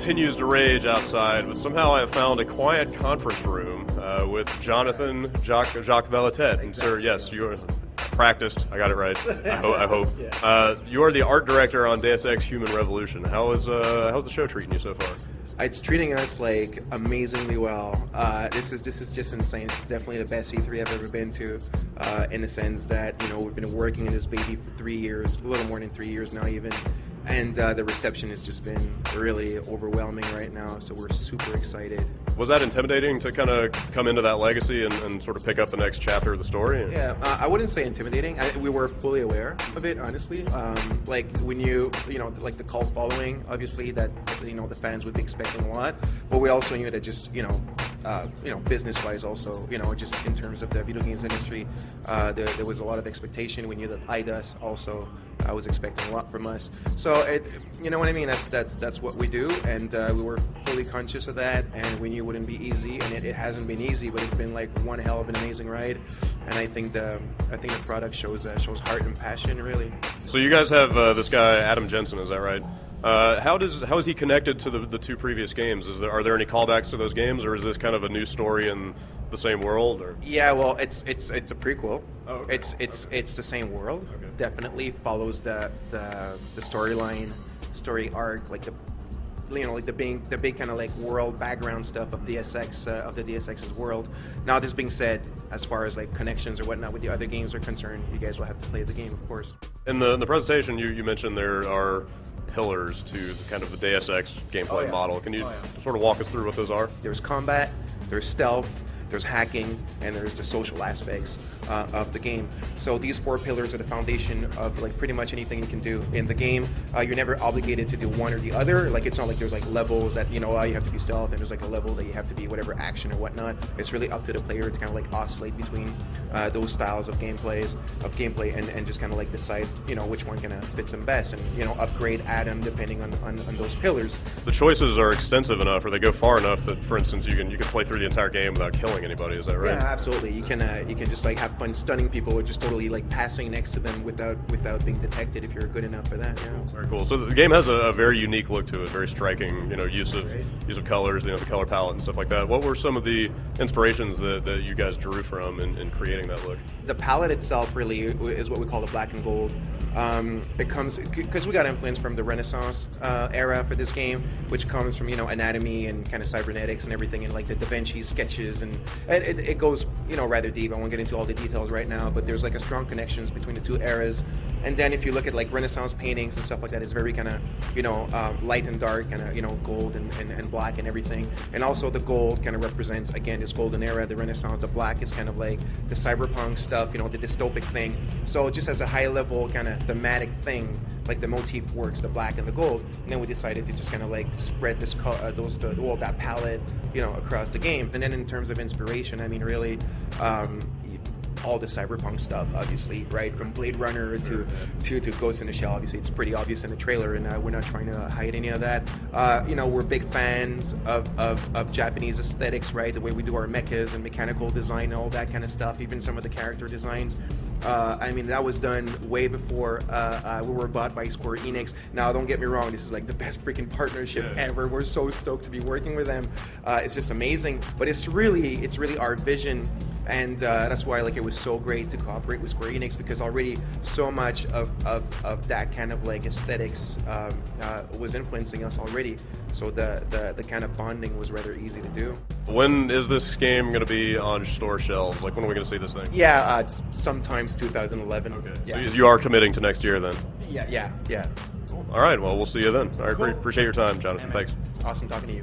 continues to rage outside, but somehow I have found a quiet conference room with Jonathan Jacques Velatet. And sir, yes, you are practiced. I got it right. I hope. You are the art director on Deus Ex: Human Revolution. How's the show treating you so far? It's treating us like amazingly well. This is just insane. It's definitely the best E3 I've ever been to, in the sense that we've been working in this baby for 3 years, a little more than 3 years now even, and the reception has just been really overwhelming right now. So we're super excited. Was that intimidating to kind of come into that legacy and sort of pick up the next chapter of the story? Yeah, I wouldn't say intimidating. We were fully aware of it, honestly. Like when like the cult following, obviously that the fans would be expecting a lot, but we also knew that just business-wise also, just in terms of the video games industry, there was a lot of expectation. We knew that IDUS also was expecting a lot from us. So you know what I mean? That's what we do, and we were fully conscious of that, and we knew it wouldn't be easy, and it hasn't been easy, but it's been like one hell of an amazing ride, and I think the product shows heart and passion, really. So you guys have this guy Adam Jensen, is that right? How is he connected to the two previous games? Are there any callbacks to those games, or is this kind of a new story in the same world? Or? Yeah, well, it's a prequel. Oh, okay. It's the same world. Okay. Definitely follows the story arc, like the big kind of like world background stuff of Deus Ex, of the Deus Ex's world. Now, this being said, as far as like connections or whatnot with the other games are concerned, you guys will have to play the game, of course. In the presentation, you mentioned there are pillars to kind of the Deus Ex gameplay model. Can you sort of walk us through what those are? There's combat, there's stealth, there's hacking, and there's the social aspects of the game. So these 4 pillars are the foundation of like pretty much anything you can do in the game. You're never obligated to do one or the other. Like, it's not like there's like levels that you have to be stealth, and there's like a level that you have to be whatever action or whatnot. It's really up to the player to kind of like oscillate between those styles of gameplay and just kind of like decide which one kind of fits them best, and upgrade, add them depending on those pillars. The choices are extensive enough, or they go far enough that, for instance, you can play through the entire game without killing anybody. Is that right? Yeah, absolutely. You can just like have fun stunning people, or just totally like passing next to them without being detected if you're good enough for that. Very cool. So the game has a very unique look to it, very striking. Use of colors, the color palette and stuff like that. What were some of the inspirations that you guys drew from in creating that look? The palette itself really is what we call the black and gold. It comes because we got influence from the Renaissance era for this game, which comes from anatomy and kind of cybernetics and everything, and like the Da Vinci sketches, and it goes rather deep. I won't get into all the details right now, but there's like a strong connections between the two eras. And then if you look at like Renaissance paintings and stuff like that, it's very kind of light and dark, kind of gold and black and everything. And also the gold kind of represents again this golden era, the Renaissance. The black is kind of like the cyberpunk stuff, the dystopic thing. So just as a high level kind of thematic thing, like the motif works, the black and the gold. And then we decided to just kind of like spread this that palette across the game. And then in terms of inspiration, I mean really all the cyberpunk stuff, obviously, right? From Blade Runner to Ghost in the Shell. Obviously, it's pretty obvious in the trailer, and we're not trying to hide any of that. We're big fans of Japanese aesthetics, right? The way we do our mechas and mechanical design and all that kind of stuff, even some of the character designs. I mean, that was done way before we were bought by Square Enix. Now, don't get me wrong, this is like the best freaking partnership ever. We're so stoked to be working with them. It's just amazing, but it's really our vision. And that's why it was so great to cooperate with Square Enix, because already so much of that kind of like aesthetics was influencing us already. So the kind of bonding was rather easy to do. When is this game going to be on store shelves? Like, when are we going to see this thing? Yeah, sometimes 2011. Okay. Yeah. So you are committing to next year then? Yeah. Cool. All right, well, we'll see you then. I appreciate your time, Jonathan. Yeah, thanks. It's awesome talking to you.